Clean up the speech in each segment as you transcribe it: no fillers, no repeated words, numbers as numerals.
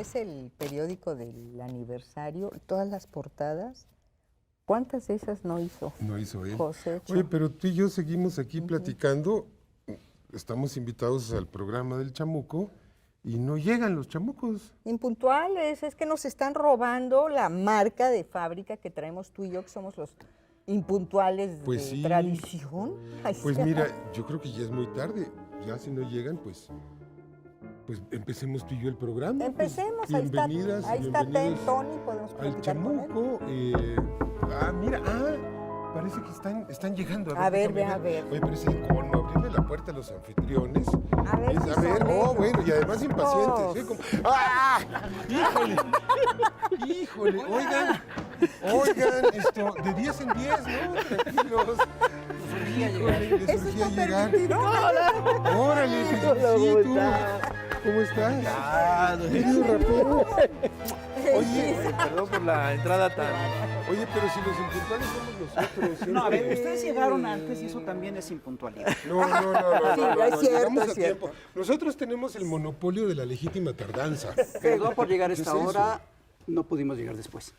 es el periódico del aniversario, todas las portadas, ¿cuántas de esas no hizo? No hizo él. Josécho. Oye, pero tú y yo seguimos aquí platicando. Estamos invitados al programa del Chamuco y no llegan los chamucos. Impuntuales, es que nos están robando la marca de fábrica que traemos tú y yo, que somos los impuntuales Pues de sí. tradición. Ay, Pues sí. mira, yo creo que ya es muy tarde. Ya si no llegan, pues empecemos tú y yo el programa. Empecemos, Pues, bienvenidas, ahí está bienvenidos Tony, podemos al platicar con él. Chamuco. Mira, parece que están llegando. A ver, déjame ve a ver. Oye, pero es el colmo, abrirle la puerta a los anfitriones. A ver, si son bueno, y además impacientes. estos. ¿Sí? ¡Ah! ¡Híjole! Oigan, esto, de 10 en 10, ¿no? Tranquilos. Les ¿Eso surgía está llegar. permitido? ¡Órale, felicito! ¿Cómo estás? Querido rapero. Oye, Perdón por la entrada tan... Oye, pero si los impuntuales somos nosotros. No, a ver, siempre. ustedes llegaron antes y eso también es impuntualidad. No, Sí, es cierto, llegamos es a cierto. tiempo. Nosotros tenemos el monopolio de la legítima tardanza. Perdón por llegar a esta ¿Qué es eso? hora, no pudimos llegar después.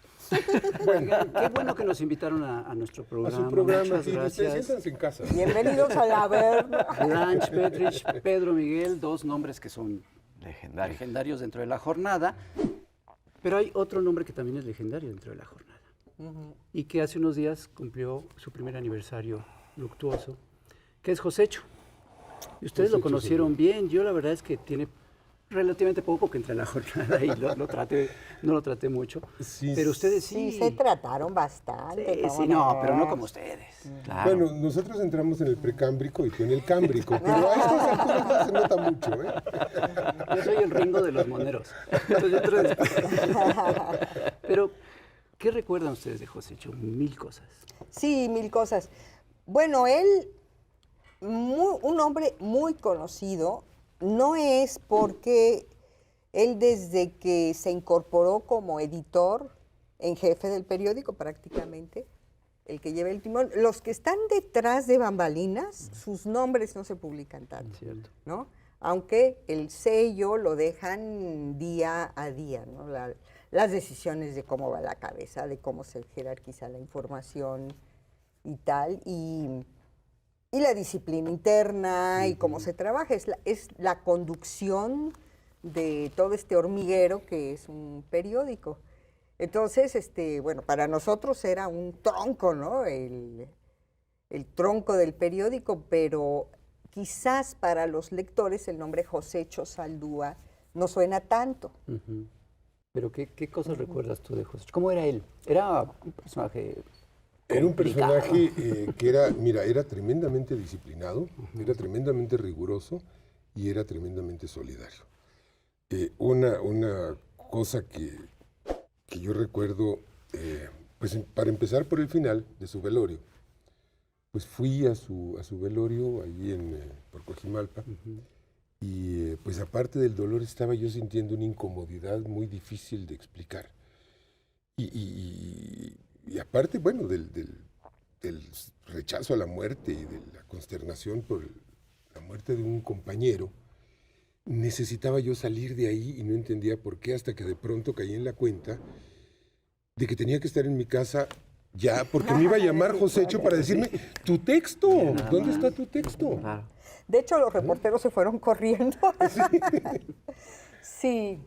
Oigan, qué bueno que nos invitaron a nuestro A programa. su programa, Muchas sí, ustedes gracias. siéntanse en casa. Bienvenidos a la Verna. Blanche, Petrich, Pedro Miguel, dos nombres que son Legendario. legendarios dentro de la jornada. Pero hay otro nombre que también es legendario dentro de la jornada. Y que hace unos días cumplió su primer aniversario luctuoso, que es Josécho. Y ustedes lo Josécho, conocieron bien. Yo la verdad es que tiene relativamente poco que entre en la jornada y no lo traté mucho. Sí, pero ustedes sí. Sí, se trataron bastante. Sí, ¿cómo sí, no, no? pero no como ustedes. Claro. Bueno, nosotros entramos en el precámbrico y tú en el cámbrico, pero a estas alturas no se nota mucho, ¿eh? Yo soy el Ringo de los moneros. Entonces, yo entro después. Pero, ¿qué recuerdan ustedes de Josécho? Mil cosas. Sí, mil cosas. Bueno, él, un hombre muy conocido, no es porque él desde que se incorporó como editor en jefe del periódico prácticamente, el que lleva el timón, los que están detrás de bambalinas, sus nombres no se publican tanto, Cierto. ¿no? Aunque el sello lo dejan día a día, ¿no? Las decisiones de cómo va la cabeza, de cómo se jerarquiza la información y tal, y la disciplina interna y cómo se trabaja. Es la conducción de todo este hormiguero que es un periódico. Entonces, bueno, para nosotros era un tronco, ¿no? El tronco del periódico, pero quizás para los lectores el nombre Josécho Saldúa no suena tanto. Pero, ¿qué cosas recuerdas tú de Josécho? ¿Cómo era él? Era un personaje Era un complicado. personaje que era tremendamente disciplinado, era tremendamente riguroso y era tremendamente solidario. Una cosa que yo recuerdo, pues para empezar por el final de su velorio, pues fui a su velorio allí por Coajimalpa y pues aparte del dolor estaba yo sintiendo una incomodidad muy difícil de explicar. Y aparte, bueno, del rechazo a la muerte y de la consternación por la muerte de un compañero, necesitaba yo salir de ahí y no entendía por qué, hasta que de pronto caí en la cuenta de que tenía que estar en mi casa ya, porque me iba a llamar Josécho para decirme, tu texto, ¿dónde está tu texto? Claro. De hecho, los reporteros se fueron corriendo. Sí.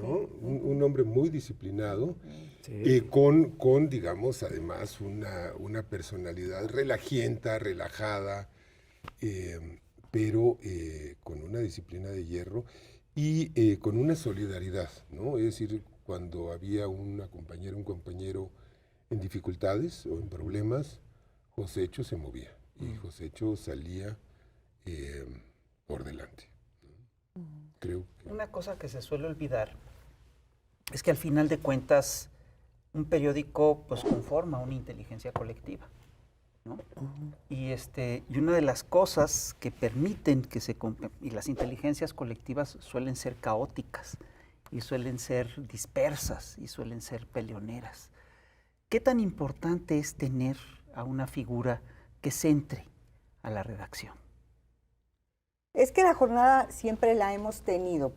¿No? Un hombre muy disciplinado, Sí. con, digamos, además una personalidad relajienta, relajada, pero con una disciplina de hierro y con una solidaridad, ¿no? Es decir, cuando había una compañera, un compañero en dificultades o en problemas, Josécho se movía y Josécho salía por delante. Creo que... Una cosa que se suele olvidar es que al final de cuentas un periódico pues conforma una inteligencia colectiva, ¿no? Y una de las cosas que permiten que y las inteligencias colectivas suelen ser caóticas y suelen ser dispersas y suelen ser peleoneras. ¿Qué tan importante es tener a una figura que centre a la redacción? Es que la jornada siempre la hemos tenido.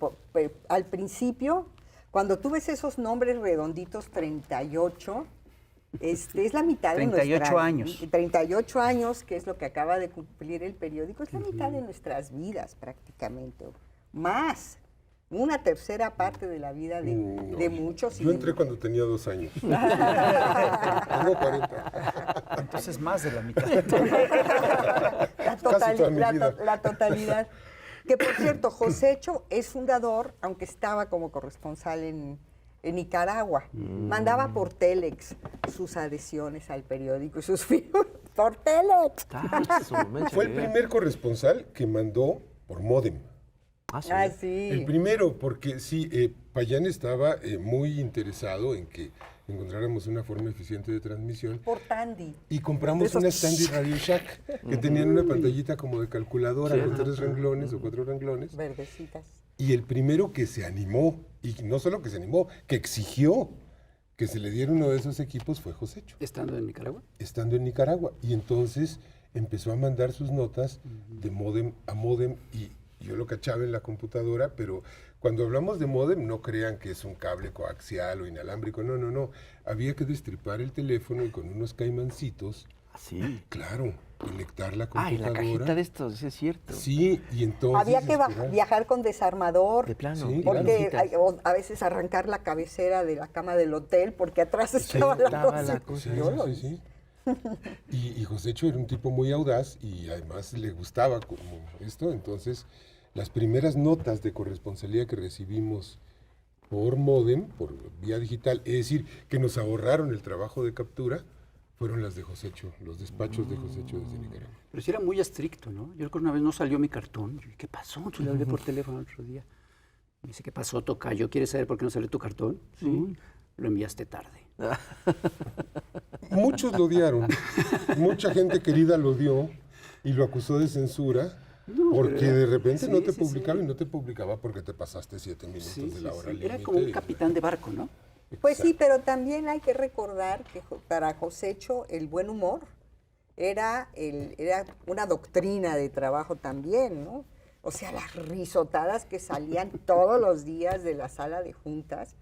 Al principio Cuando tú ves esos nombres redonditos, 38, es la mitad 38 de nuestras... años. 38 años, que es lo que acaba de cumplir el periódico, es la mitad de nuestras vidas prácticamente. Más, una tercera parte de la vida de muchos. Yo entré cuando tenía 2 años. Tengo 40. Entonces más de la mitad. Casi toda mi vida. La totalidad. Que por cierto, Josecho es fundador, aunque estaba como corresponsal en Nicaragua. Mandaba por Telex sus adhesiones al periódico y sus firmas. ¡Por Telex! Fue el primer corresponsal que mandó por módem. Sí. Ah, sí. El primero, porque sí, Payán estaba muy interesado en que encontráramos una forma eficiente de transmisión. Por Tandy. Y compramos Esos- una Standy Radio Shack, que tenían una pantallita como de calculadora con 3 renglones o 4 renglones. Verdecitas. Y el primero que se animó, y no solo que se animó, que exigió que se le diera uno de esos equipos fue Josecho, ¿Estando en Nicaragua? estando en Nicaragua. Y entonces empezó a mandar sus notas de módem a módem y yo lo cachaba en la computadora, pero cuando hablamos de módem no crean que es un cable coaxial o inalámbrico, no. Había que destripar el teléfono y con unos caimancitos, Sí. claro, conectar la Ah, computadora. y la cajita de estos, sí es cierto. Sí, y entonces... Había que esperar. viajar con desarmador. De plano. Sí, Porque claro. o a veces arrancar la cabecera de la cama del hotel porque atrás estaba la estaba cosa. la cosa. Sí, Yo lo sí, hice. sí. Y Josecho era un tipo muy audaz y además le gustaba como esto, entonces las primeras notas de corresponsalía que recibimos por módem, por vía digital, es decir, que nos ahorraron el trabajo de captura, fueron las de Josecho, los despachos de Josecho desde Nicaragua. Pero sí era muy estricto, ¿no? Yo recuerdo una vez no salió mi cartón. Yo dije, ¿qué pasó? Entonces le hablé por teléfono el otro día. Me dice, ¿qué pasó, tocayo? ¿Quieres saber por qué no salió tu cartón? Sí. Lo enviaste tarde. Muchos lo odiaron, mucha gente querida lo odió y lo acusó de censura. No, Porque pero era- de repente sí, no te sí, publicaba sí. y no te publicaba porque te pasaste 7 minutos Sí, de la sí, hora sí. límite. Era como un capitán de barco, ¿no? Pues sí, Exacto. pero también hay que recordar que para Josecho el buen humor era una doctrina de trabajo también, ¿no? O sea, las risotadas que salían todos los días de la sala de juntas,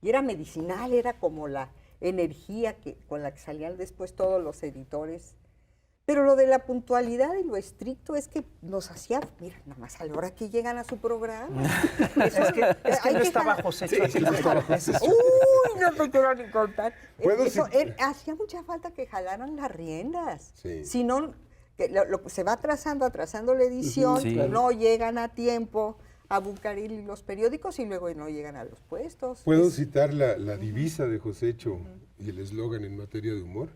y era medicinal, era como la energía con la que salían después todos los editores. Pero lo de la puntualidad y lo estricto es que nos hacía, mira, nada más a la hora que llegan a su programa. Es que Hay no que estaba jalar- Josecho aquí. Uy, no te quiero ni contar. ¿Puedo Eso, decir? hacía mucha falta que jalaran las riendas. Sí. Si no, que se va atrasando la edición, Sí. no llegan a tiempo a Bucareli los periódicos y luego no llegan a los puestos. ¿Puedo citar la divisa de Josecho y el eslogan en materia de humor?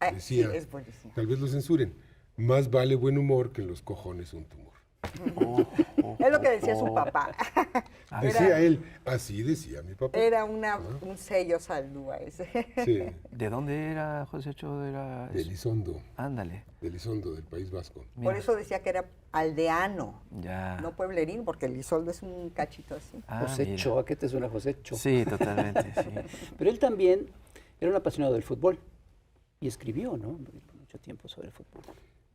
Ah, sí, Decía, es buenísimo. tal vez lo censuren, más vale buen humor que en los cojones un tumor. Es lo que decía su papá. Decía él, así decía mi papá. Era un sello saldúa ese. Sí, ¿De dónde era Josecho? Era de Elizondo, Ándale. del País Vasco. Por Mira. eso decía que era aldeano, Ya. no pueblerino, porque el Isoldo es un cachito así. Ah, Josecho, mira. ¿a qué te suena Josecho? Sí, totalmente, sí. Pero él también era un apasionado del fútbol y escribió, ¿no? Mucho tiempo sobre fútbol.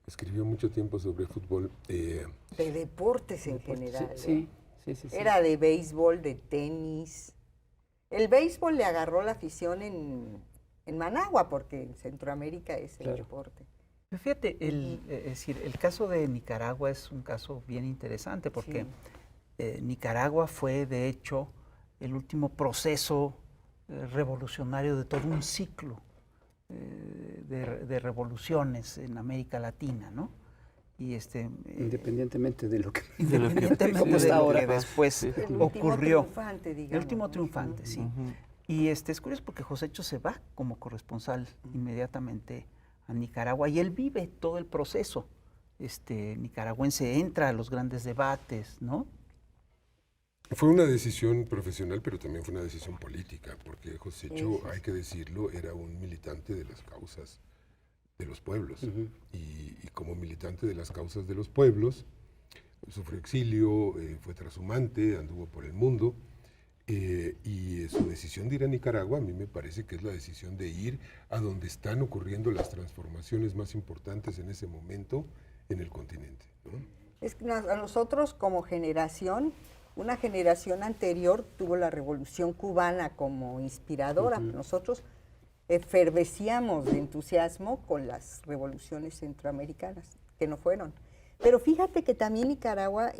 Escribió mucho tiempo sobre fútbol. De deportes en general. Sí, sí, sí. Era de béisbol, de tenis. El béisbol le agarró la afición en Managua, porque en Centroamérica es el Claro. deporte. Fíjate, es decir, el caso de Nicaragua es un caso bien interesante porque Nicaragua fue, de hecho, el último proceso revolucionario de todo un ciclo de revoluciones en América Latina, ¿no? Y Independientemente de lo que... independientemente de hasta lo ahora. que después El último ocurrió. triunfante, digamos. El último ¿no? triunfante, sí. Ujú. Y es curioso porque Josecho se va como corresponsal inmediatamente a Nicaragua y él vive todo el proceso nicaragüense, entra a los grandes debates, ¿no? Fue una decisión profesional, pero también fue una decisión política, porque Josecho, hay que decirlo, era un militante de las causas de los pueblos. Y como militante de las causas de los pueblos, sufrió exilio, fue trashumante, anduvo por el mundo. Y su decisión de ir a Nicaragua a mí me parece que es la decisión de ir a donde están ocurriendo las transformaciones más importantes en ese momento en el continente, ¿no? Es que a nosotros como generación una generación anterior tuvo la Revolución Cubana como inspiradora. Nosotros efervescíamos de entusiasmo con las revoluciones centroamericanas, que no fueron. Pero fíjate que también Nicaragua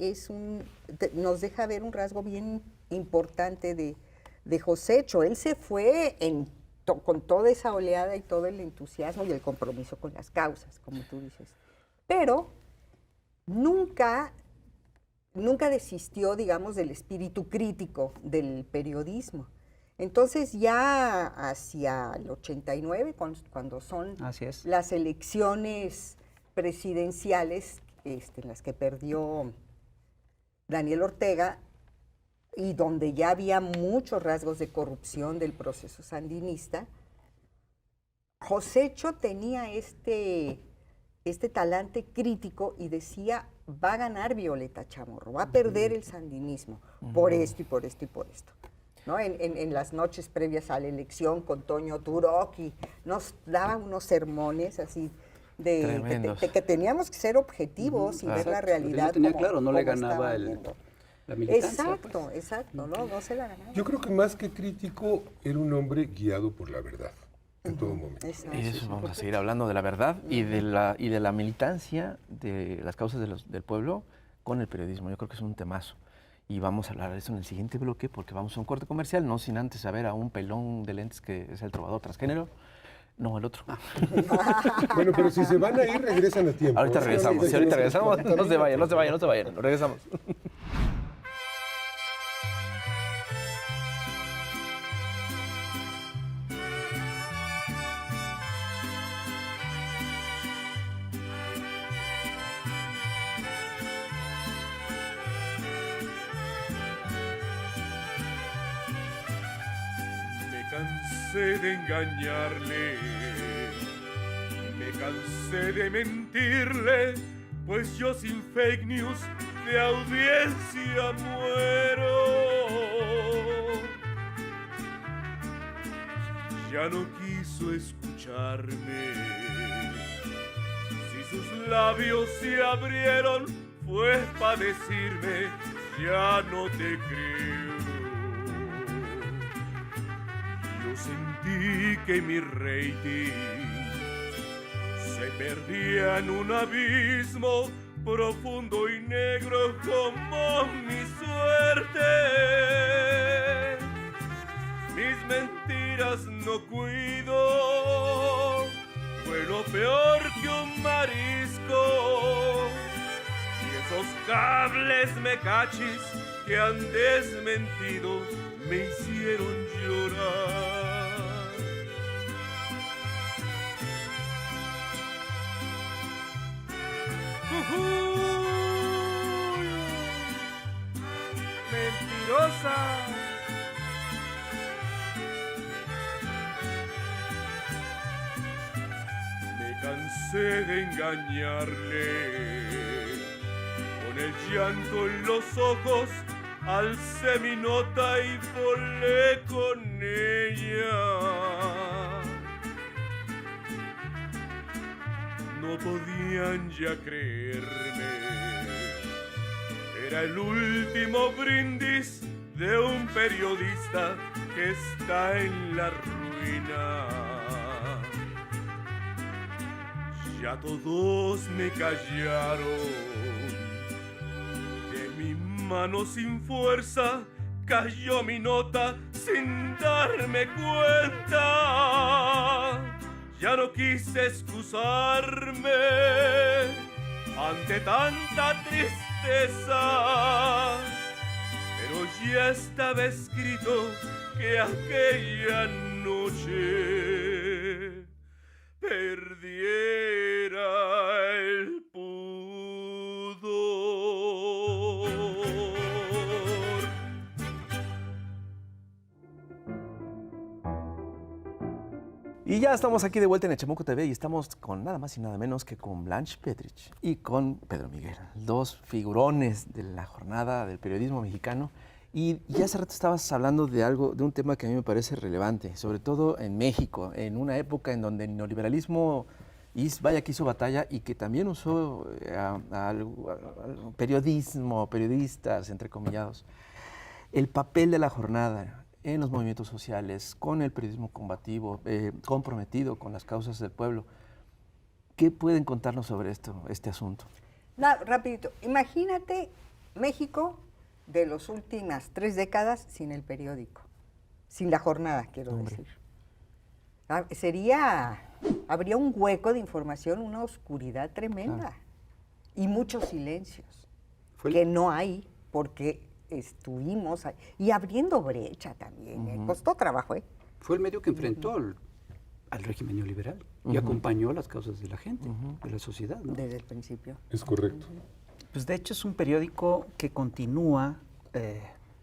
nos deja ver un rasgo bien importante de Josécho. Él se fue con toda esa oleada y todo el entusiasmo y el compromiso con las causas, como tú dices. Pero nunca desistió, digamos, del espíritu crítico del periodismo. Entonces ya hacia el 89, cuando son las elecciones presidenciales en las que perdió Daniel Ortega, y donde ya había muchos rasgos de corrupción del proceso sandinista, Josécho tenía este talante crítico y decía, va a ganar Violeta Chamorro, va a perder el sandinismo por esto y por esto y por esto. ¿No? En las noches previas a la elección con Toño Turoki, nos daba unos sermones así de que teníamos que ser objetivos y ver la realidad. No tenía claro, no le ganaba la militancia. Exacto, no se la ganaba. Yo creo que más que crítico, era un hombre guiado por la verdad en todo momento. Y de eso vamos a seguir hablando, de la verdad y de la militancia de las causas del pueblo con el periodismo. Yo creo que es un temazo. Y vamos a hablar de eso en el siguiente bloque, porque vamos a un corte comercial, no sin antes saber a un pelón de lentes que es el trovador transgénero. No, el otro. Bueno, pero si se van a ir, regresan a tiempo. Ahorita regresamos, sí, ahorita regresamos. No se vayan, regresamos. Me cansé de engañarle, me cansé de mentirle, pues yo sin fake news de audiencia muero. Ya no quiso escucharme, si sus labios se abrieron fue pa' decirme ya no te creo. Sentí que mi rating se perdía en un abismo profundo y negro como mi suerte. Mis mentiras no cuido, fue lo peor que un marisco. Y esos cables me cachis que han desmentido me hicieron llorar. Mentirosa. Me cansé de engañarle, con el llanto en los ojos alcé mi nota y volé con ella. No podían ya creerme, era el último brindis de un periodista que está en la ruina. Ya todos me callaron, de mi mano sin fuerza cayó mi nota sin darme cuenta. Ya no quise excusarme ante tanta tristeza, pero ya estaba escrito que aquella noche perdiera el pudor. Y ya estamos aquí de vuelta en Echemuco TV y estamos con nada más y nada menos que con Blanche Petrich y con Pedro Miguel, dos figurones de la jornada del periodismo mexicano. Y ya hace rato estabas hablando de un tema que a mí me parece relevante, sobre todo en México, en una época en donde el neoliberalismo Y vaya que hizo batalla y que también usó periodismo, periodistas, entrecomillados. El papel de la jornada en los movimientos sociales, con el periodismo combativo, comprometido con las causas del pueblo. ¿Qué pueden contarnos sobre este asunto? Rapidito, imagínate México de las últimas 3 décadas sin el periódico, sin la jornada, quiero decir. Habría un hueco de información, una oscuridad tremenda y muchos silencios que no hay porque estuvimos ahí, y abriendo brecha también. Costó trabajo. Fue el medio que enfrentó al régimen neoliberal y acompañó las causas de la gente, de la sociedad, ¿no? Desde el principio. Es correcto. Pues de hecho es un periódico que continúa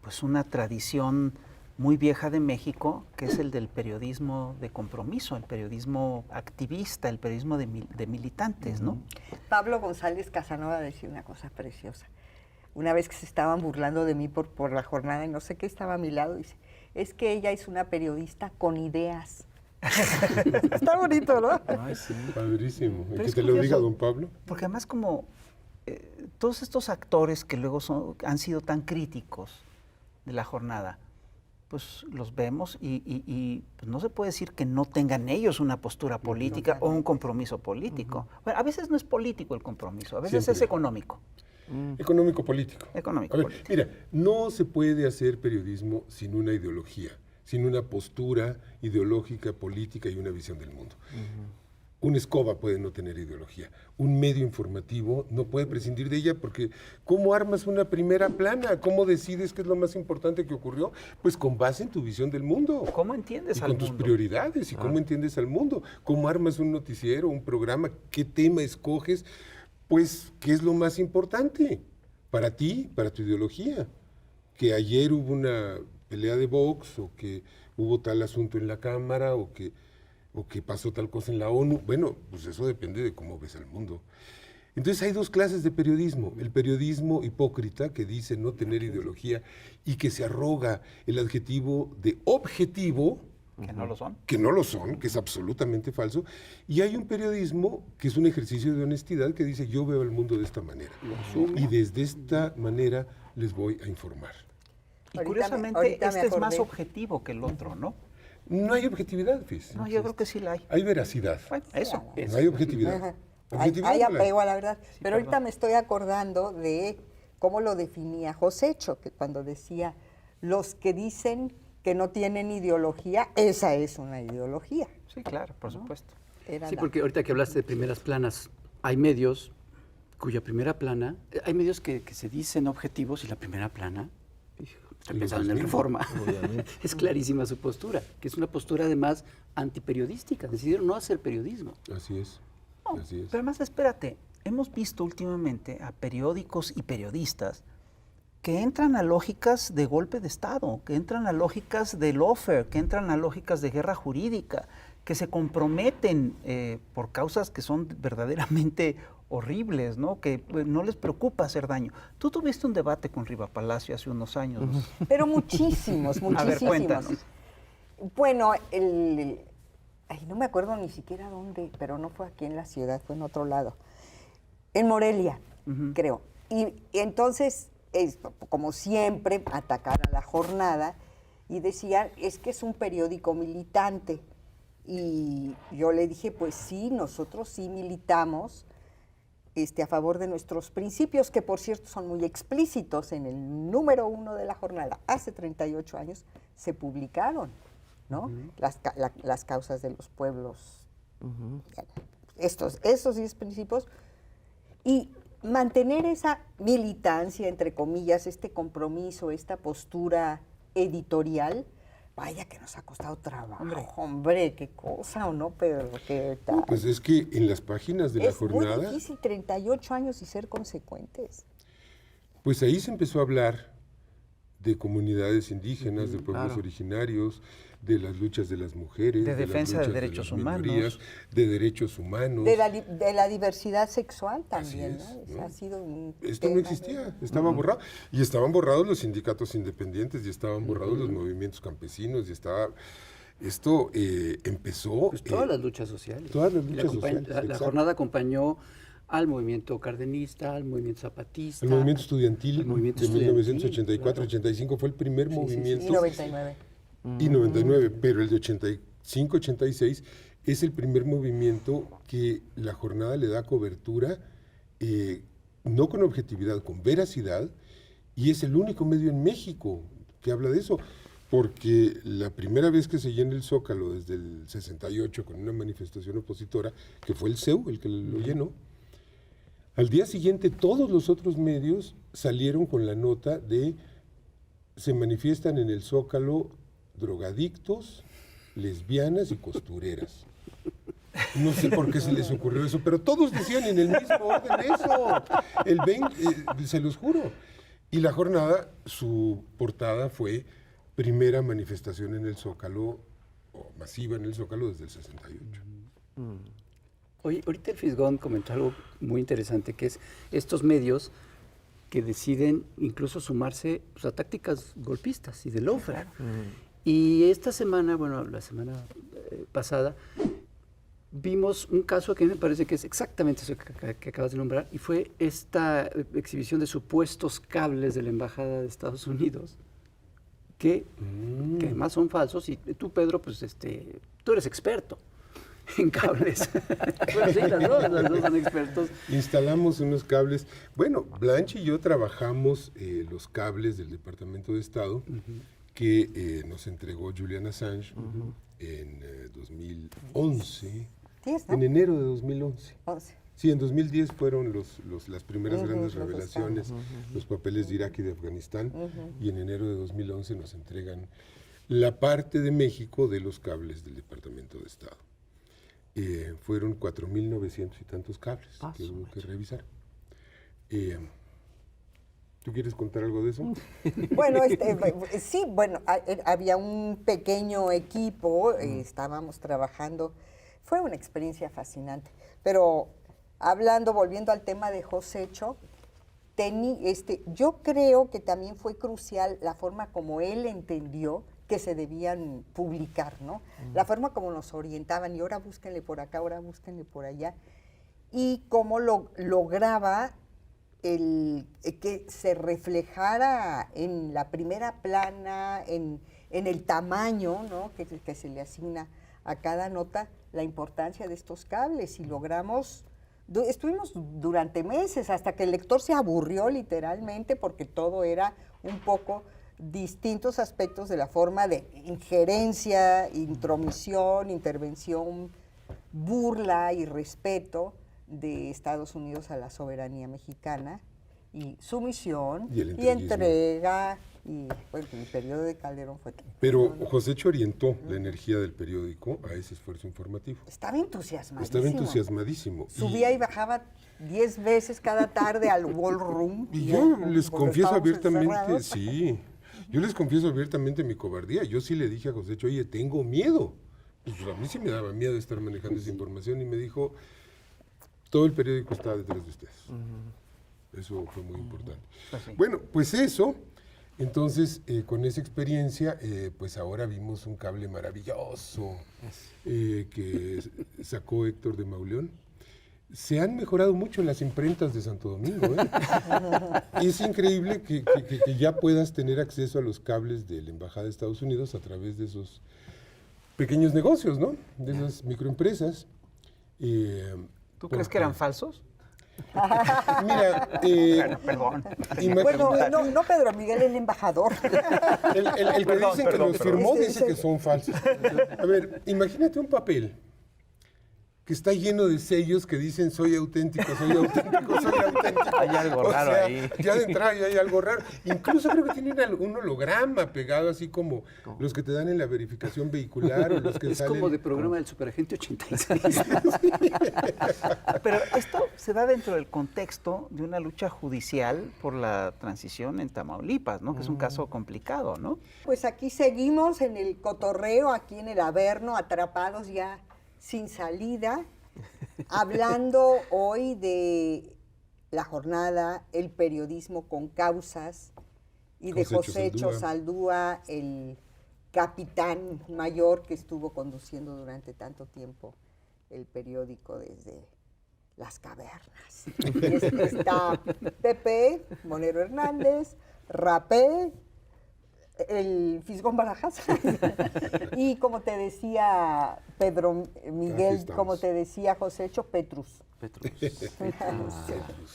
pues una tradición muy vieja de México, que es el del periodismo de compromiso, el periodismo activista, el periodismo de militantes, ¿no? Pablo González Casanova decía una cosa preciosa. Una vez que se estaban burlando de mí por la jornada y no sé qué, estaba a mi lado, dice, es que ella es una periodista con ideas. Está bonito, ¿no? Ay, sí. Padrísimo. ¿Y Pero que es te lo diga curioso, don Pablo? Porque además como todos estos actores que luego han sido tan críticos de la jornada, pues los vemos y pues no se puede decir que no tengan ellos una postura política o un compromiso político. Bueno, a veces no es político el compromiso, a veces Siempre. es económico. Económico-político. Económico A ver, político. mira, no se puede hacer periodismo sin una ideología, sin una postura ideológica, política y una visión del mundo. Una escoba puede no tener ideología. Un medio informativo no puede prescindir de ella porque ¿cómo armas una primera plana? ¿Cómo decides qué es lo más importante que ocurrió? Pues con base en tu visión del mundo. ¿Cómo entiendes Y al con tus mundo? prioridades y cómo entiendes al mundo. ¿Cómo armas un noticiero, un programa? ¿Qué tema escoges? Pues, ¿qué es lo más importante para ti, para tu ideología? Que ayer hubo una pelea de box o que hubo tal asunto en la Cámara o que pasó tal cosa en la ONU. Bueno, pues eso depende de cómo ves al mundo. Entonces hay 2 clases de periodismo. El periodismo hipócrita, que dice no tener ideología y que se arroga el adjetivo de objetivo, Que no lo son. que no lo son, que es absolutamente falso. Y hay un periodismo que es un ejercicio de honestidad que dice yo veo el mundo de esta manera. Y desde esta manera les voy a informar. Y Ahorita curiosamente ahorita me este es más acordé. objetivo que el otro, ¿no? No hay objetividad, Fis. No, yo creo que sí la hay. Hay veracidad. Bueno, eso. No hay objetividad. Ajá. Objetividad Hay no la hay. apego a la verdad. Pero ahorita me estoy acordando de cómo lo definía Josécho, que cuando decía, los que dicen que no tienen ideología, esa es una ideología. Sí, claro, por supuesto. Era Sí, la- porque ahorita que hablaste de primeras planas, hay medios cuya primera plana, hay medios que se dicen objetivos y la primera plana, estoy pensando en el Reforma, es clarísima su postura, que es una postura además antiperiodística, decidieron no hacer periodismo. Así es. No, Así es. pero además, espérate, hemos visto últimamente a periódicos y periodistas que entran a lógicas de golpe de Estado, que entran a lógicas de lawfare, que entran a lógicas de guerra jurídica, que se comprometen por causas que son verdaderamente horribles, ¿no? Que no les preocupa hacer daño. Tú tuviste un debate con Riva Palacio hace unos años, ¿no? Pero muchísimos, A ver, muchísimos. cuéntanos. Bueno, no me acuerdo ni siquiera dónde, pero no fue aquí en la ciudad, fue en otro lado. En Morelia, creo. Y entonces, como siempre, atacar a la jornada y decía, es que es un periódico militante. Y yo le dije, pues sí, nosotros sí militamos a favor de nuestros principios, que por cierto son muy explícitos en el número 1 de la jornada. Hace 38 años se publicaron, ¿no? Las causas de los pueblos, estos 10 principios, y mantener esa militancia, entre comillas, este compromiso, esta postura editorial, vaya que nos ha costado trabajo. Hombre, qué cosa, ¿o no, Pedro? ¿Qué tal? Pues es que en las páginas de la Es jornada, muy difícil 38 años y ser consecuentes. pues ahí se empezó a hablar de comunidades indígenas, de pueblos claro. originarios, de las luchas de las mujeres, De las defensa de luchas derechos las humanos. minorías, de derechos humanos. De la diversidad sexual también, Así es, ¿no? ¿no? Ha sido un Esto no tema existía, estaba borrado. Y estaban borrados los sindicatos independientes, y estaban borrados los movimientos campesinos, y estaba... Esto empezó... Pues todas las luchas sociales. Todas las Y luchas sociales, La exacto. jornada acompañó al movimiento cardenista, al movimiento zapatista. El movimiento estudiantil El movimiento de estudiantil, 1984-85 fue el primer movimiento. Y 99. Y 99, pero el de 85-86 es el primer movimiento que la jornada le da cobertura, no con objetividad, con veracidad, y es el único medio en México que habla de eso, porque la primera vez que se llena el Zócalo desde el 68 con una manifestación opositora, que fue el CEU el que lo llenó, al día siguiente todos los otros medios salieron con la nota de se manifiestan en el Zócalo drogadictos, lesbianas y costureras. No sé por qué se les ocurrió eso, pero todos decían en el mismo orden eso. El 20, se los juro. Y la jornada, su portada fue primera manifestación en el Zócalo, o masiva en el Zócalo desde el 68. Oye, ahorita el Fisgón comentó algo muy interesante, que es estos medios que deciden incluso sumarse pues, a tácticas golpistas y de lawfare. Y esta semana, bueno, la semana pasada, vimos un caso que me parece que es exactamente eso que acabas de nombrar, y fue esta exhibición de supuestos cables de la Embajada de Estados Unidos, que además son falsos, y tú, Pedro, pues tú eres experto en cables. Bueno, sí, las dos son expertos. Instalamos unos cables. Bueno, Blanche y yo trabajamos los cables del Departamento de Estado que nos entregó Julian Assange en 2011, en enero de 2011. 11. Sí, en 2010 fueron las primeras grandes revelaciones, los papeles de Irak y de Afganistán, y en enero de 2011 nos entregan la parte de México de los cables del Departamento de Estado. Fueron 4.900 y tantos cables que hubo que revisar. ¿Tú quieres contar algo de eso? Bueno, sí, bueno, había un pequeño equipo, estábamos trabajando, fue una experiencia fascinante, pero volviendo al tema de Josecho, yo creo que también fue crucial la forma como él entendió que se debían publicar, ¿no? La forma como nos orientaban, y ahora búsquenle por acá, ahora búsquenle por allá, y cómo lograba que se reflejara en la primera plana, en el tamaño, ¿no? que se le asigna a cada nota, la importancia de estos cables, y logramos, estuvimos durante meses hasta que el lector se aburrió literalmente, porque todo era un poco distintos aspectos de la forma de injerencia, intromisión, intervención, burla y respeto de Estados Unidos a la soberanía mexicana, y sumisión y entrega, y bueno, el periodo de Calderón fue... Pero Josecho orientó la energía del periódico a ese esfuerzo informativo. Estaba entusiasmadísimo. Estaba entusiasmadísimo. Subía y bajaba 10 veces cada tarde al War Room. Y yo les confieso abiertamente, encerrados. sí, yo les confieso abiertamente mi cobardía. Yo sí le dije a Josecho, oye, tengo miedo. Pues a mí sí me daba miedo estar manejando esa información, y me dijo, todo el periódico está detrás de ustedes. Eso fue muy importante. Bueno, pues eso, entonces con esa experiencia, pues ahora vimos un cable maravilloso que sacó Héctor de Mauleón. Se han mejorado mucho las imprentas de Santo Domingo, ¿eh? Es increíble que ya puedas tener acceso a los cables de la Embajada de Estados Unidos a través de esos pequeños negocios, ¿no? De esas microempresas. ¿Tú crees que eran falsos? Mira, Bueno, perdón. Bueno, no Pedro Miguel, el embajador. el que dicen que los firmó Este, dice que son falsos. A ver, imagínate un papel que está lleno de sellos que dicen soy auténtico, soy auténtico, soy auténtico. Hay algo raro ahí. Ya de entrada ya hay algo raro. Incluso creo que tienen un holograma pegado, así como los que te dan en la verificación vehicular, o los que Es salen... como de programa del Superagente 86. Pero esto se da dentro del contexto de una lucha judicial por la transición en Tamaulipas, ¿no? Que es un caso complicado, ¿no? Pues aquí seguimos en el cotorreo, aquí en el Averno, atrapados ya sin salida, hablando hoy de la jornada, el periodismo con causas, y de Josecho Josecho Saldúa, el capitán mayor que estuvo conduciendo durante tanto tiempo el periódico desde las cavernas. Está Pepe Monero Hernández, Rapé, el Fisgón Barajas y como te decía Pedro Miguel, como te decía José Echo, Petrus.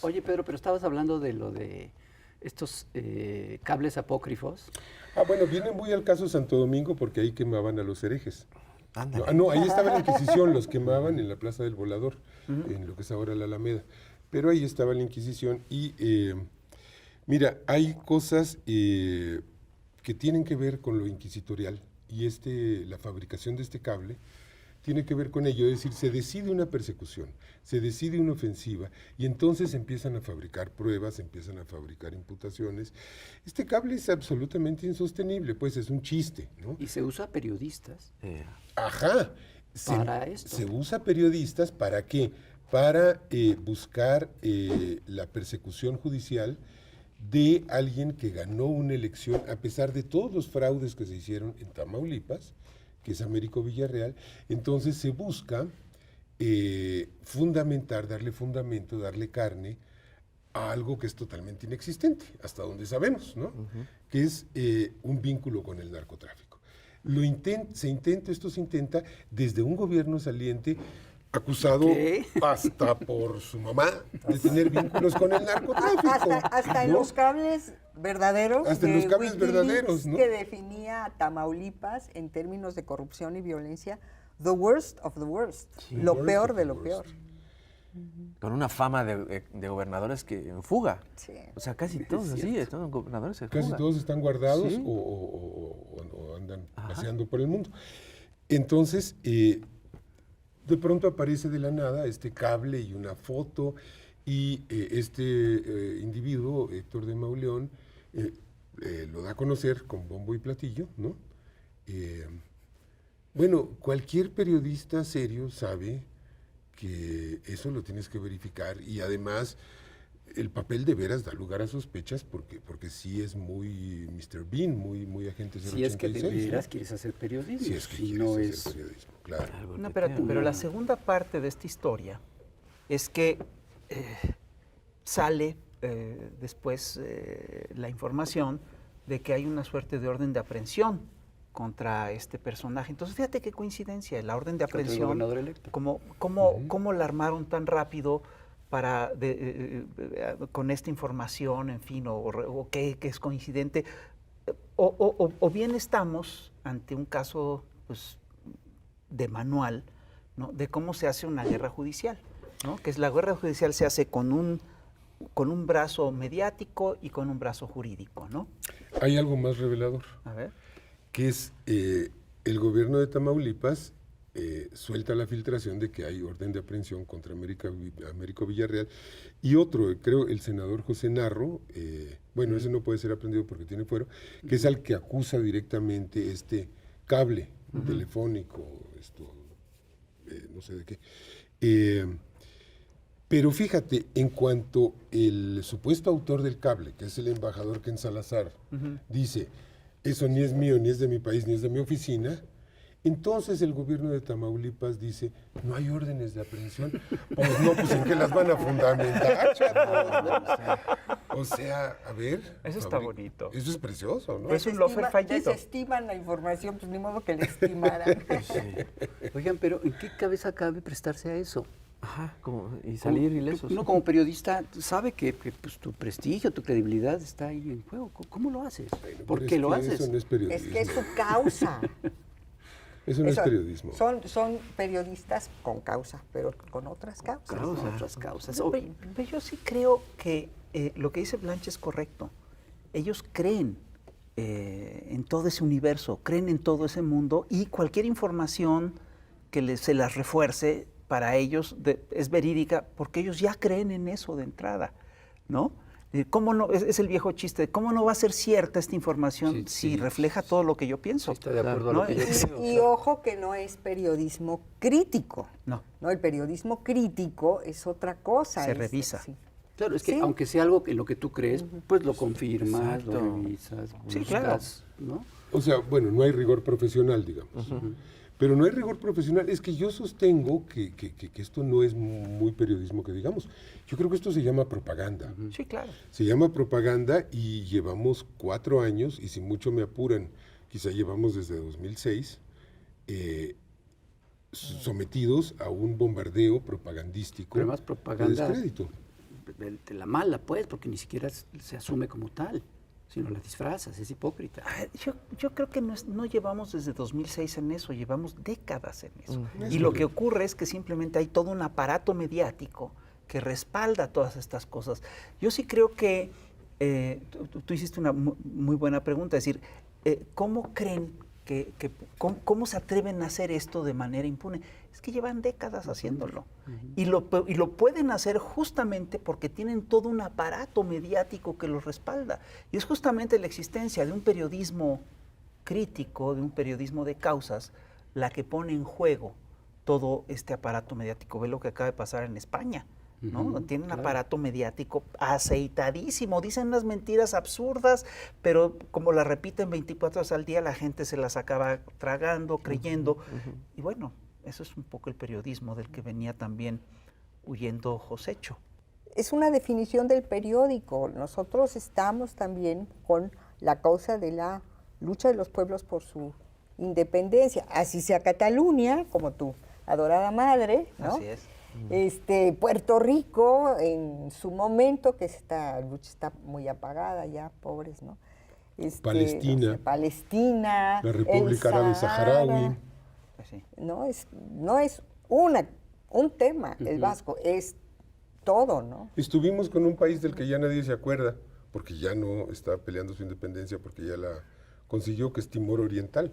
Oye, Pedro, pero estabas hablando de lo de estos cables apócrifos. Bueno, viene muy al caso Santo Domingo porque ahí quemaban a los herejes. Ándale. No, ahí estaba la Inquisición, los quemaban en la Plaza del Volador, en lo que es ahora la Alameda. Pero ahí estaba la Inquisición y, mira, hay cosas que tienen que ver con lo inquisitorial y la fabricación de este cable tiene que ver con ello, es decir, se decide una persecución, se decide una ofensiva y entonces empiezan a fabricar pruebas, empiezan a fabricar imputaciones. Este cable es absolutamente insostenible, pues es un chiste, ¿no? Y se usa a periodistas. Ajá. Para esto. Se usa periodistas, ¿para qué? Para buscar la persecución judicial de alguien que ganó una elección a pesar de todos los fraudes que se hicieron en Tamaulipas, que es Américo Villarreal. Entonces se busca fundamentar, darle fundamento, darle carne a algo que es totalmente inexistente, hasta donde sabemos, ¿no? Que es un vínculo con el narcotráfico. Esto se intenta desde un gobierno saliente acusado hasta por su mamá de tener vínculos con el narcotráfico. Hasta en ¿no? los cables verdaderos. Hasta en los cables Wikileaks, verdaderos, ¿no? Que definía a Tamaulipas en términos de corrupción y violencia, the worst of the worst, lo worst peor of de the lo worst. peor. Con una fama de gobernadores que en fuga. Sí. O sea, casi todos así, todos los gobernadores en Casi fuga. todos están guardados Sí. o andan paseando por el mundo. Entonces, de pronto aparece de la nada este cable y una foto y este individuo, Héctor de Mauleón, lo da a conocer con bombo y platillo, ¿no? Bueno, cualquier periodista serio sabe que eso lo tienes que verificar y además el papel de veras da lugar a sospechas porque sí es muy Mr. Bean, muy agente 086. Si es que de veras ¿no? quieres hacer periodismo. Si es que si quieres no hacer es periodismo, claro. No, espérate, pero la segunda parte de esta historia es que sale después la información de que hay una suerte de orden de aprehensión contra este personaje. Entonces, fíjate qué coincidencia, la orden de Contra el aprehensión, gobernador electo. cómo la armaron tan rápido para con esta información, en fin, o que es coincidente, o bien estamos ante un caso pues, de manual, ¿no? De cómo se hace una guerra judicial, ¿no? Que es la guerra judicial se hace con un brazo mediático y con un brazo jurídico, ¿no? Hay algo más revelador, A ver. que es el gobierno de Tamaulipas suelta la filtración de que hay orden de aprehensión contra Américo Villarreal y otro, creo, el senador José Narro, bueno, ese no puede ser aprendido porque tiene fuero, que es al que acusa directamente este cable telefónico, no sé de qué. Pero fíjate, en cuanto el supuesto autor del cable, que es el embajador Ken Salazar, dice, eso ni es mío, ni es de mi país, ni es de mi oficina, entonces el gobierno de Tamaulipas dice, no hay órdenes de aprehensión. Pues no, pues ¿en qué las van a fundamentar, chavos? O sea, a ver. Eso está bonito. Eso es precioso, ¿no? Es un lofer fallido. Desestiman la información, pues ni modo que le estimaran. Oigan, pero ¿en qué cabeza cabe prestarse a eso? Ajá, y salir ilesos. Uno como periodista sabe que pues, tu prestigio, tu credibilidad está ahí en juego. ¿Cómo lo haces? Bueno, ¿Por pero qué es lo que haces? Eso no es periodismo. Es que es su causa. Eso no es Eso, periodismo. Son periodistas con causa, pero con otras causas. Otras causas. Pero yo sí creo que lo que dice Blanche es correcto. Ellos creen en todo ese universo, creen en todo ese mundo y cualquier información que se las refuerce para ellos es verídica porque ellos ya creen en eso de entrada, ¿no? ¿Cómo no? Es el viejo chiste, ¿cómo no va a ser cierta esta información si refleja todo lo que yo pienso? Está de acuerdo ¿no? a lo que yo creo. Y ojo que no es periodismo crítico. No. El periodismo crítico es otra cosa. Se revisa. Sí. Claro, es que Sí. aunque sea algo en lo que tú crees, pues lo confirmas, Exacto. lo revisas, Sí, buscas, claro. ¿no? O sea, bueno, no hay rigor profesional, digamos. Pero no hay rigor profesional. Es que yo sostengo que esto no es muy periodismo que digamos. Yo creo que esto se llama propaganda. Sí, claro. Se llama propaganda y llevamos 4 años, y si mucho me apuran, quizá llevamos desde 2006, sometidos a un bombardeo propagandístico Pero además de propaganda descrédito. de la mala, pues, porque ni siquiera se asume como tal, sino la disfrazas, es hipócrita. Yo creo que no llevamos desde 2006 en eso, llevamos décadas en eso. Es Y lo que correcto. ocurre es que simplemente hay todo un aparato mediático que respalda todas estas cosas. Yo sí creo que tú hiciste una muy buena pregunta, es decir, ¿cómo creen cómo se atreven a hacer esto de manera impune? Es que llevan décadas haciéndolo. Y lo pueden hacer justamente porque tienen todo un aparato mediático que los respalda. Y es justamente la existencia de un periodismo crítico, de un periodismo de causas, la que pone en juego todo este aparato mediático. Ve lo que acaba de pasar en España, ¿no? Ujú, Tienen un claro. aparato mediático aceitadísimo, dicen unas mentiras absurdas, pero como las repiten 24 horas al día, la gente se las acaba tragando, creyendo. Y bueno, eso es un poco el periodismo del que venía también huyendo Josécho. Es una definición del periódico. Nosotros estamos también con la causa de la lucha de los pueblos por su independencia, así sea Cataluña, como tu adorada madre, ¿no? Así es. Puerto Rico, en su momento, que esta lucha está muy apagada ya, pobres, ¿no? Palestina. no sé, Palestina, La República el Árabe Sahara, Saharaui. Pues sí. No es un tema, el vasco, es todo, ¿no? Estuvimos con un país del que ya nadie se acuerda, porque ya no está peleando su independencia, porque ya la consiguió, que es Timor Oriental.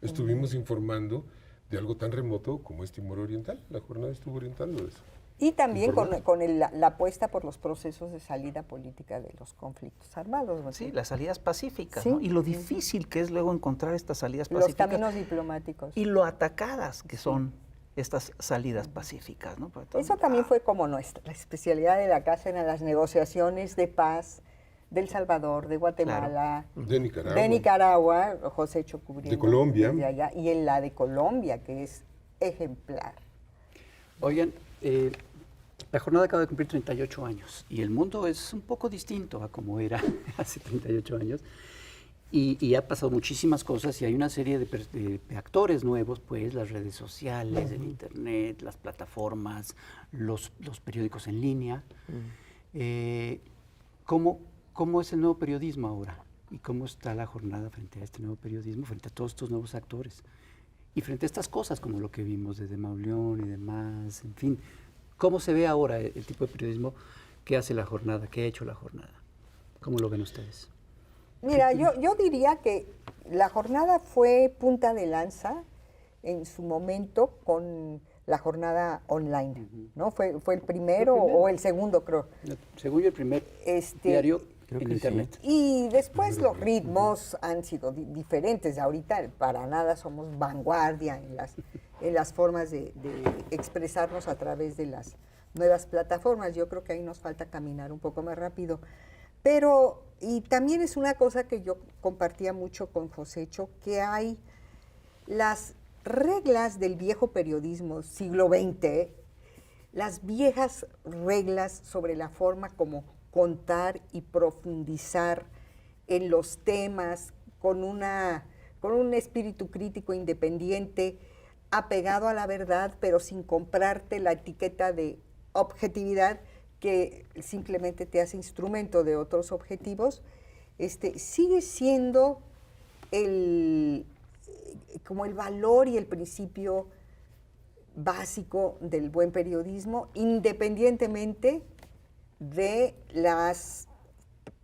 Estuvimos informando de algo tan remoto como es Timor Oriental. La jornada estuvo orientando eso. Y también Informando. con la apuesta por los procesos de salida política de los conflictos armados, ¿no? Sí, las salidas pacíficas, Sí. ¿no? Y lo difícil que es luego encontrar estas salidas Los pacíficas. caminos diplomáticos. Y lo atacadas que son estas salidas pacíficas, ¿no? Porque todo- Eso también fue como nuestra especialidad de la casa en las negociaciones de paz del Salvador, de Guatemala, De Nicaragua. de Nicaragua, José Cho cubriendo De Colombia. desde allá, y en la de Colombia, que es ejemplar. Oigan, la jornada acaba de cumplir 38 años y el mundo es un poco distinto a como era hace 38 años y ha pasado muchísimas cosas y hay una serie de actores nuevos, pues las redes sociales, el internet, las plataformas, los periódicos en línea. ¿Cómo es el nuevo periodismo ahora? ¿Y cómo está la jornada frente a este nuevo periodismo, frente a todos estos nuevos actores? Y frente a estas cosas como lo que vimos de Mauleón y demás, en fin, ¿cómo se ve ahora el tipo de periodismo que hace la jornada, que ha hecho la jornada? ¿Cómo lo ven ustedes? Mira, yo diría que la jornada fue punta de lanza en su momento con la jornada online, ¿no? Fue el primero o el segundo, creo. Según yo, el primer diario creo en que internet. Y después los ritmos han sido diferentes. Ahorita para nada somos vanguardia en las formas de expresarnos a través de las nuevas plataformas. Yo creo que ahí nos falta caminar un poco más rápido. Pero, y también es una cosa que yo compartía mucho con Josécho, que hay las reglas del viejo periodismo, siglo XX, las viejas reglas sobre la forma como contar y profundizar en los temas con un espíritu crítico independiente, apegado a la verdad, pero sin comprarte la etiqueta de objetividad que simplemente te hace instrumento de otros objetivos, sigue siendo como el valor y el principio básico del buen periodismo, independientemente de las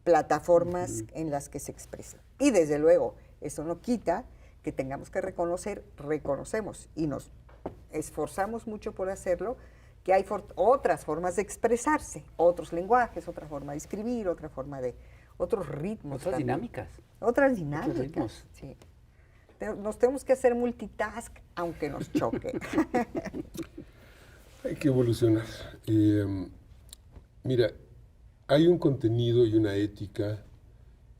plataformas en las que se expresa. Y desde luego, eso no quita que tengamos que reconocemos y nos esforzamos mucho por hacerlo, que hay otras formas de expresarse, otros lenguajes, otra forma de escribir, otros ritmos. Otras también. dinámicas. Otras dinámicas, ritmos. sí. Nos tenemos que hacer multitask, aunque nos choque. Hay que evolucionar. Mira, hay un contenido y una ética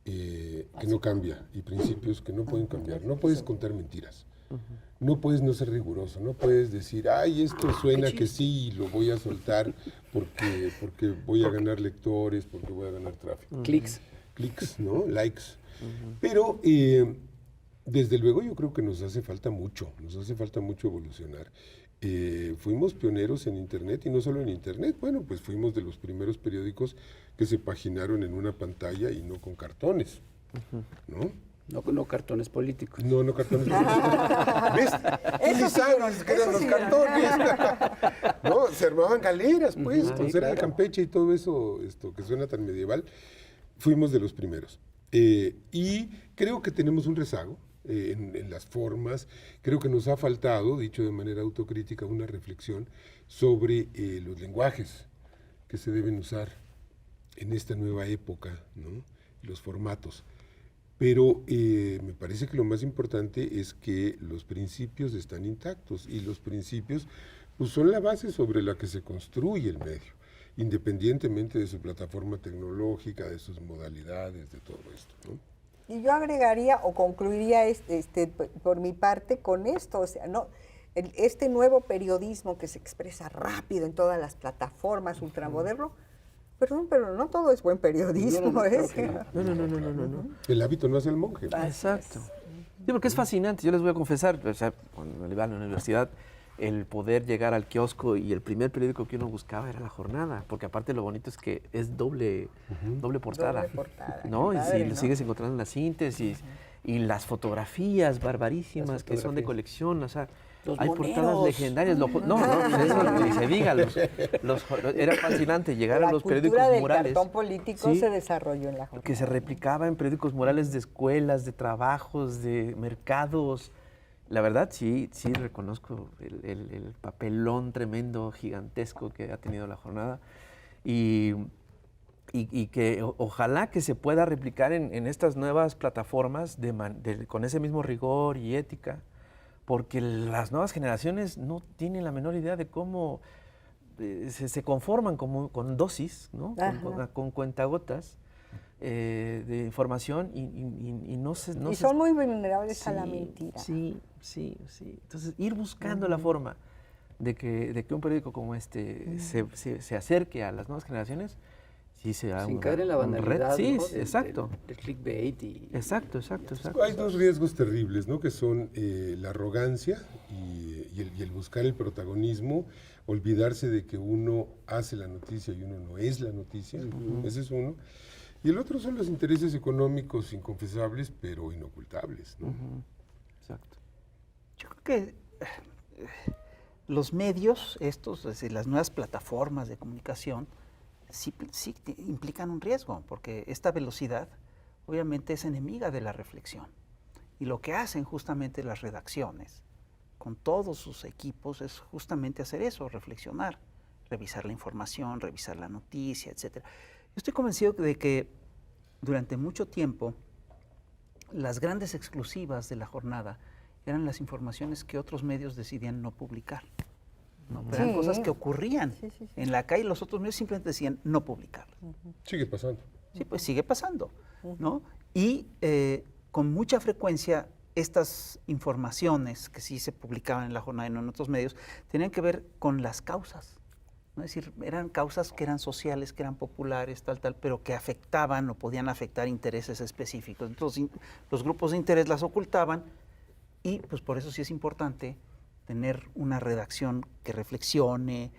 que no cambia y principios que no pueden cambiar. No puedes contar mentiras. No puedes no ser riguroso. No puedes decir, ay, esto suena que sí y lo voy a soltar porque voy a ganar lectores, porque voy a ganar tráfico. Clics. Clics, ¿no? Likes. Pero desde luego yo creo que nos hace falta mucho evolucionar. Fuimos pioneros en Internet y no solo en Internet, bueno, pues fuimos de los primeros periódicos que se paginaron en una pantalla y no con cartones, ¿no? No cartones políticos. No cartones políticos. ¿Ves? Tú ni sabes que eran los cartones. No, se armaban galeras, pues, con cera de Campeche y todo eso, que suena tan medieval. Fuimos de los primeros. Y creo que tenemos un rezago en las formas. Creo que nos ha faltado, dicho de manera autocrítica, una reflexión sobre los lenguajes que se deben usar en esta nueva época, ¿no? Los formatos. Pero me parece que lo más importante es que los principios están intactos y los principios pues, son la base sobre la que se construye el medio, independientemente de su plataforma tecnológica, de sus modalidades, de todo esto, ¿no? Y yo agregaría o concluiría por mi parte con esto, o sea, no, este nuevo periodismo que se expresa rápido en todas las plataformas ultramoderno, perdón, pero no todo es buen periodismo. No. El hábito no hace el monje. Exacto. Sí, porque es fascinante. Yo les voy a confesar, o sea, cuando iba a la universidad, el poder llegar al kiosco y el primer periódico que uno buscaba era La Jornada, porque aparte lo bonito es que es doble portada, ¿no? Y si lo sigues encontrando en la síntesis y las fotografías barbarísimas que son de colección, o sea, hay portadas legendarias. Eso ni se diga. Era fascinante llegar a los periódicos murales. La cultura del cartón político se desarrolló en La Jornada. Que se replicaba en periódicos murales de escuelas, de trabajos, de mercados. La verdad, sí reconozco el papelón tremendo, gigantesco que ha tenido La Jornada y que ojalá que se pueda replicar en estas nuevas plataformas con ese mismo rigor y ética, porque las nuevas generaciones no tienen la menor idea de cómo se conforman con dosis, ¿no? Con cuentagotas de información y no se... Y son muy vulnerables a la mentira. Sí. Entonces, ir buscando la forma de que un periódico como este se acerque a las nuevas generaciones, sí se haga sin caer en la banalidad, sí, ¿no? Exacto. Del clickbait. Exacto. Hay dos riesgos terribles, ¿no? Que son la arrogancia y el buscar el protagonismo, olvidarse de que uno hace la noticia y uno no es la noticia. Ese es uno. Y el otro son los intereses económicos inconfesables, pero inocultables, ¿no? Exacto. Yo creo que los medios, es decir, las nuevas plataformas de comunicación, sí implican un riesgo, porque esta velocidad obviamente es enemiga de la reflexión. Y lo que hacen justamente las redacciones, con todos sus equipos, es justamente hacer eso, reflexionar, revisar la información, revisar la noticia, etc. Yo estoy convencido de que durante mucho tiempo las grandes exclusivas de La Jornada eran las informaciones que otros medios decidían no publicar. ¿no? Pero eran cosas que ocurrían en la calle y los otros medios simplemente decían no publicarlas. Sigue pasando. Sí, pues sigue pasando, ¿no? Y con mucha frecuencia estas informaciones que sí se publicaban en La Jornada y no en otros medios tenían que ver con las causas, ¿no? Es decir, eran causas que eran sociales, que eran populares, tal, pero que afectaban o podían afectar intereses específicos. Entonces los grupos de interés las ocultaban y pues por eso sí es importante tener una redacción que reflexione,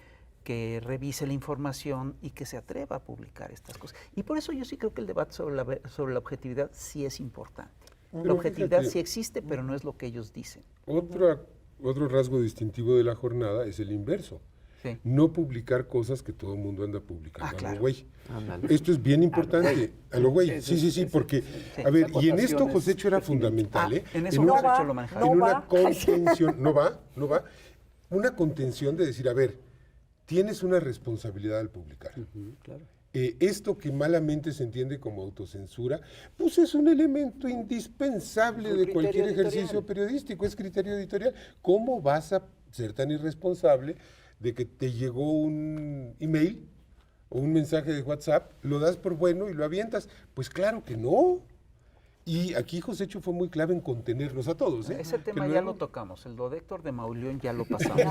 que revise la información y que se atreva a publicar estas cosas. Y por eso yo sí creo que el debate sobre la objetividad sí es importante. Pero la objetividad fíjate, sí existe, pero no es lo que ellos dicen. Otro rasgo distintivo de La Jornada es el inverso. Sí. No publicar cosas que todo el mundo anda publicando. Claro. A lo güey. Ándale. Esto es bien importante. A lo güey. Sí, porque, a ver, y en esto Josécho era fundamental, ¿eh? En eso una- Josécho lo manejaba. en una contención, no va, una contención de decir, a ver, tienes una responsabilidad al publicar. Claro. Esto que malamente se entiende como autocensura, pues es un elemento indispensable Es un de cualquier criterio ejercicio editorial. periodístico, es criterio editorial. ¿Cómo vas a ser tan irresponsable de que te llegó un email o un mensaje de WhatsApp, lo das por bueno y lo avientas. Pues claro que no. Y aquí Josécho fue muy clave en contenernos a todos. Ese Que tema ya luego- lo tocamos, el de Héctor de Mauleón ya lo pasamos.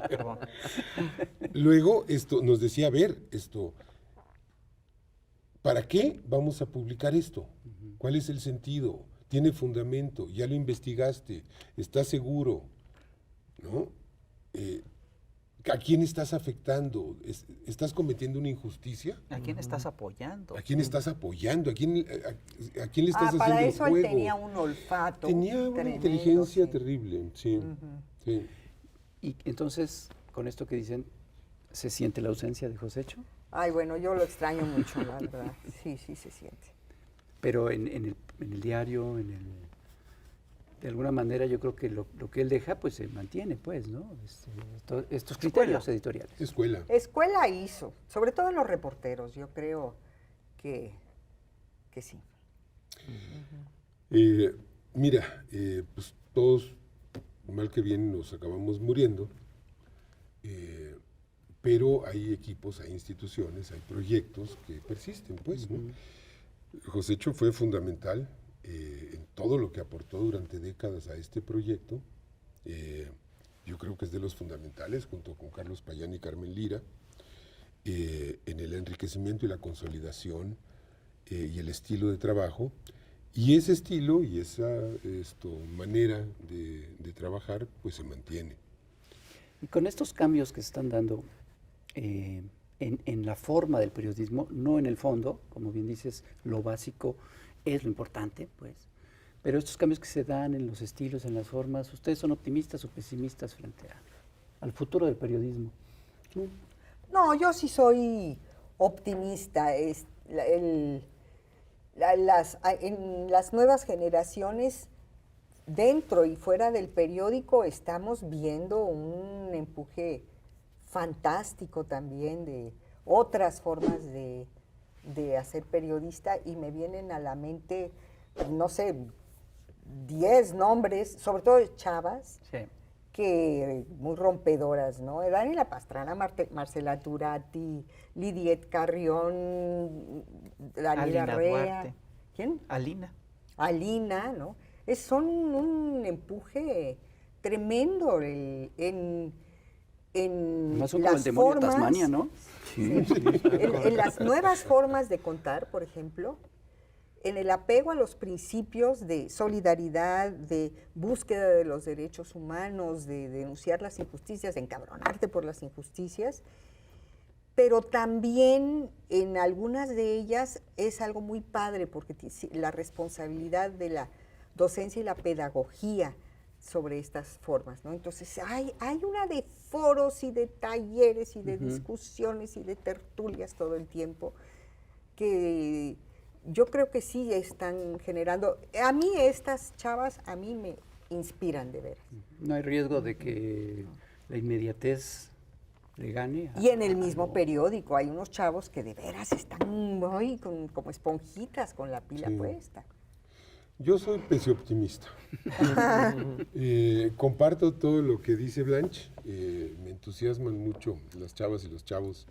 Perdón. Luego nos decía, a ver, ¿para qué vamos a publicar esto? ¿Cuál es el sentido? ¿Tiene fundamento? ¿Ya lo investigaste? ¿Estás seguro? ¿No? ¿A quién estás afectando? ¿Estás cometiendo una injusticia? ¿A quién estás apoyando? ¿A quién estás apoyando? ¿A quién le estás haciendo para el eso juego? él tenía un olfato. Tenía una tremendo, inteligencia sí. terrible, sí. Sí. Y entonces, con esto que dicen, ¿se siente la ausencia de Josécho? Ay, bueno, yo lo extraño mucho, la verdad. Sí, sí se siente. Pero en el diario, de alguna manera yo creo que lo que él deja pues se mantiene, pues, ¿no? Estos criterios editoriales. Escuela. Escuela hizo, sobre todo en los reporteros, yo creo que sí. Mira, pues todos, mal que bien, nos acabamos muriendo, pero hay equipos, hay instituciones, hay proyectos que persisten, pues, ¿no? Josécho fue fundamental en todo lo que aportó durante décadas a este proyecto. Yo creo que es de los fundamentales, junto con Carlos Payán y Carmen Lira, en el enriquecimiento y la consolidación y el estilo de trabajo. Y ese estilo y esa manera de trabajar, pues se mantiene. Y con estos cambios que se están dando en la forma del periodismo, no en el fondo, como bien dices, lo básico es lo importante, pues, pero estos cambios que se dan en los estilos, en las formas, ¿ustedes son optimistas o pesimistas frente al futuro del periodismo? No, yo sí soy optimista. En las nuevas generaciones, dentro y fuera del periódico, estamos viendo un empuje fantástico también de otras formas de hacer periodista, y me vienen a la mente, no sé, 10 nombres, sobre todo de chavas, Sí. que muy rompedoras, ¿no? Daniela Pastrana, Marcela Turati, Lidiet Carrión, Daniela Alina Rea. Duarte. ¿Quién? Alina. Alina, ¿no? Son un empuje tremendo en Además son como el las demonio de formas. Tasmania, ¿no? En las nuevas formas de contar, por ejemplo, en el apego a los principios de solidaridad, de búsqueda de los derechos humanos, de denunciar las injusticias, de encabronarte por las injusticias, pero también en algunas de ellas es algo muy padre, porque la responsabilidad de la docencia y la pedagogía sobre estas formas, ¿no? Entonces hay una de foros y de talleres y de discusiones y de tertulias todo el tiempo que yo creo que sí están generando. A mí estas chavas, a mí me inspiran de veras. No hay riesgo de que la inmediatez le gane. Y en el mismo periódico hay unos chavos que de veras están muy como esponjitas con la pila Sí. puesta. Yo soy pesioptimista. Comparto todo lo que dice Blanche. Me entusiasman mucho las chavas y los chavos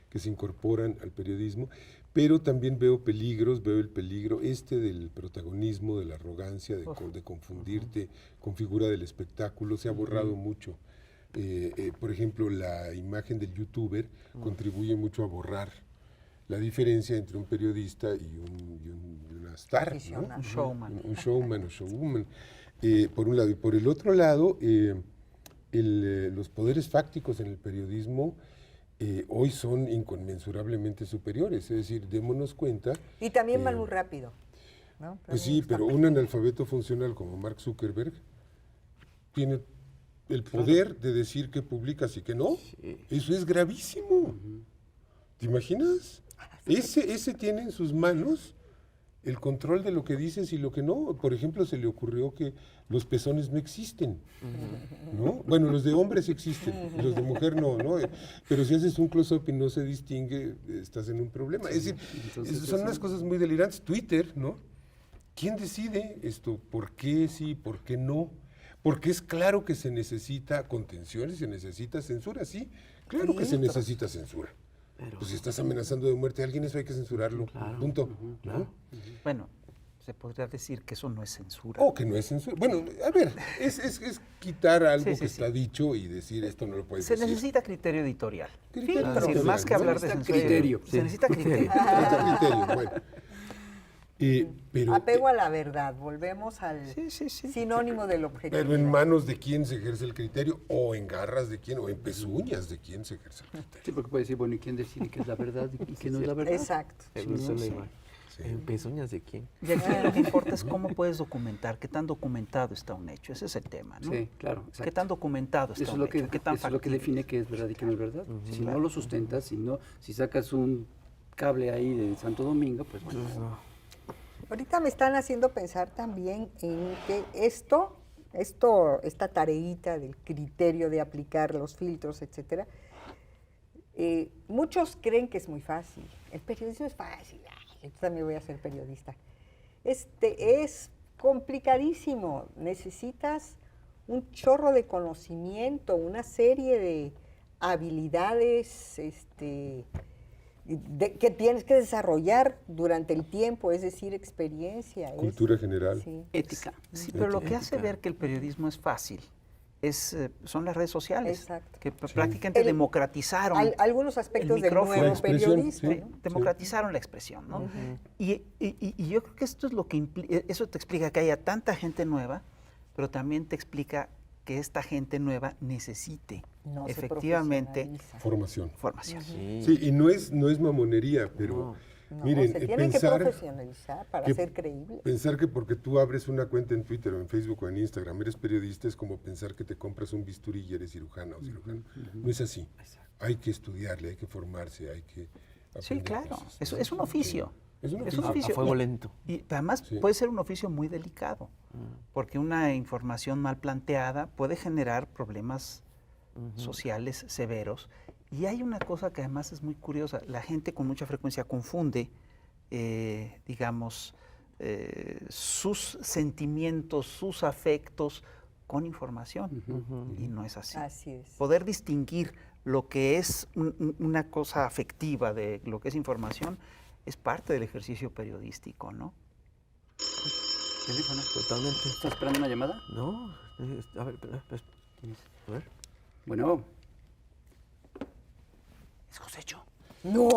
que se incorporan al periodismo, pero también veo peligros, veo el peligro del protagonismo, de la arrogancia, de confundirte con figura del espectáculo. Se ha borrado mucho. Por ejemplo, la imagen del youtuber contribuye mucho a borrar la diferencia entre un periodista y una star, ¿no? Aficionado. Un showman. Un showman o showwoman, por un lado. Y por el otro lado, los poderes fácticos en el periodismo hoy son inconmensurablemente superiores. Es decir, démonos cuenta. Y también van muy rápido, ¿no? Pues También sí, están pero un analfabeto funcional como Mark Zuckerberg tiene el poder de decir que publicas y que no. Eso es gravísimo. ¿Te imaginas? Ese tiene en sus manos el control de lo que dices y lo que no. Por ejemplo, se le ocurrió que los pezones no existen, ¿no? Bueno, los de hombres existen, y los de mujer no, ¿no? Pero si haces un close-up y no se distingue, estás en un problema. Es decir, son unas cosas muy delirantes. Twitter, ¿no? ¿Quién decide esto? ¿Por qué sí? ¿Por qué no? Porque es claro que se necesita contención y se necesita censura, sí. Claro que se necesita censura. Pues si estás amenazando de muerte a alguien, eso hay que censurarlo. Punto. ¿No? Bueno, se podría decir que eso no es censura. O que no es censura. Bueno, a ver, es quitar algo Sí, sí, que sí. está dicho y decir esto no lo puedes Se decir. necesita criterio editorial. Criterio Es decir, editorial, más que ¿no? hablar de Se necesita censura. criterio. Se necesita criterio. Necesita criterio, bueno. Pero, Apego a la verdad, volvemos al Sí, sí, sí. sinónimo del objetivo. pero en manos de quién se ejerce el criterio, o en garras de quién, o en pezuñas de quién se ejerce el criterio. Sí, porque puede decir, bueno, ¿y quién decide qué es la verdad y qué no es la verdad? Exacto. Me gustó la imagen. ¿En pezuñas de quién? Y aquí lo que importa es cómo puedes documentar, qué tan documentado está un hecho. Ese es el tema, ¿no? Sí, claro. ¿Qué exacto. tan documentado está Eso es un lo que, hecho? ¿Qué tan eso es lo que factible? define qué es verdad y qué no es verdad. Si no lo sustentas, si sacas un cable ahí de Santo Domingo, pues bueno. Ahorita me están haciendo pensar también en que esta tareita del criterio de aplicar los filtros, etcétera, muchos creen que es muy fácil. El periodismo es fácil. Ay, yo también voy a ser periodista. Es complicadísimo. Necesitas un chorro de conocimiento, una serie de habilidades, que tienes que desarrollar durante el tiempo, es decir, experiencia. Cultura general. Sí. Ética. Sí, pero lo que hace ver que el periodismo es fácil son las redes sociales, Exacto. que prácticamente democratizaron Algunos aspectos el del micrófono. nuevo La expresión, periodismo. sí. ¿no? democratizaron la expresión, ¿no? Y yo creo que esto es lo que eso te explica que haya tanta gente nueva, pero también te explica que esta gente nueva necesite No se efectivamente profesionaliza. Formación. formación. Sí, y no es mamonería, pero No, miren, se tienen que pensar profesionalizar para que- ser creíble. Pensar que porque tú abres una cuenta en Twitter o en Facebook o en Instagram eres periodista es como pensar que te compras un bisturí y eres cirujana o cirujano. No es así. Hay que estudiarle, hay que formarse, hay que Sí, aprender claro, cosas. es un oficio. Es un Es un oficio. oficio. A fuego lento. Y además Sí. puede ser un oficio muy delicado, porque una información mal planteada puede generar problemas sociales severos. Y hay una cosa que además es muy curiosa, la gente con mucha frecuencia confunde, digamos, sus sentimientos, sus afectos con información. Y no es así. Así es. Poder distinguir lo que es una cosa afectiva de lo que es información es parte del ejercicio periodístico, ¿no? Teléfono. Totalmente. ¿Estás esperando una llamada? No, a ver, espera, ¿quién es? A ver. Bueno. Es Josécho. No,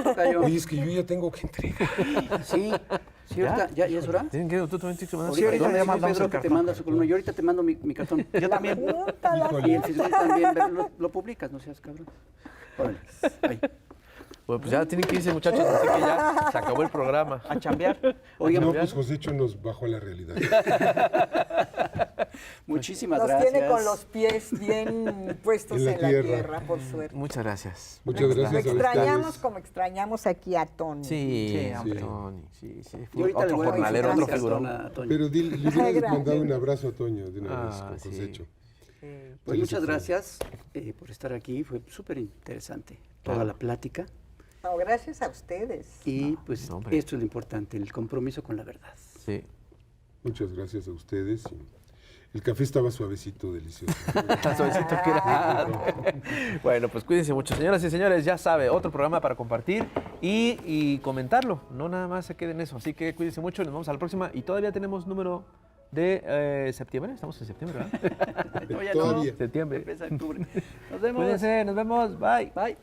Tocayo. Oye, es que yo ya tengo que entregar. Sí, sí, ahorita, ¿ya es hora? ¿Tienen que tú también tienes que mandar Ahorita ahorita le le llama mandamos Pedro el que te cartón. manda su columna. Yo ahorita te mando mi cartón. Yo también. Híjole. Y el Facebook también, lo publicas, no seas cabrón. Órale, ahí. Bueno, pues ya tienen que irse, muchachos, así que ya se acabó el programa. A chambear. Oigan, No, pues Josécho nos bajó a la realidad. muchísimas nos gracias. tiene con los pies bien puestos En la en la tierra. tierra, por suerte. Muchas gracias. Muchas Lo gracias a extrañamos ustedes. como extrañamos aquí a Tony. Sí, hombre. Tony, sí. Y ahorita le Otro voy a jornalero, decir otro gracias, figurón. a Toño. Pero le hubieras Gracias. mandado un abrazo a Toño de una vez Ah, con sí. Josécho. Pues muchas gracias por estar aquí, fue súper interesante toda la plática. No, gracias a ustedes. Y pues no, hombre. esto es lo importante, el compromiso con la verdad. Sí. Muchas gracias a ustedes. El café estaba suavecito, delicioso. Tan suavecito que era. Bueno, pues cuídense mucho. Señoras y señores, ya sabe, otro programa para compartir y comentarlo. No nada más se queden en eso. Así que cuídense mucho, nos vemos a la próxima. Y todavía tenemos número de septiembre. Estamos en septiembre, ¿verdad? No, ya Todavía. no. Septiembre. Empieza octubre. Nos vemos. Cuídense, nos vemos. Bye. Bye.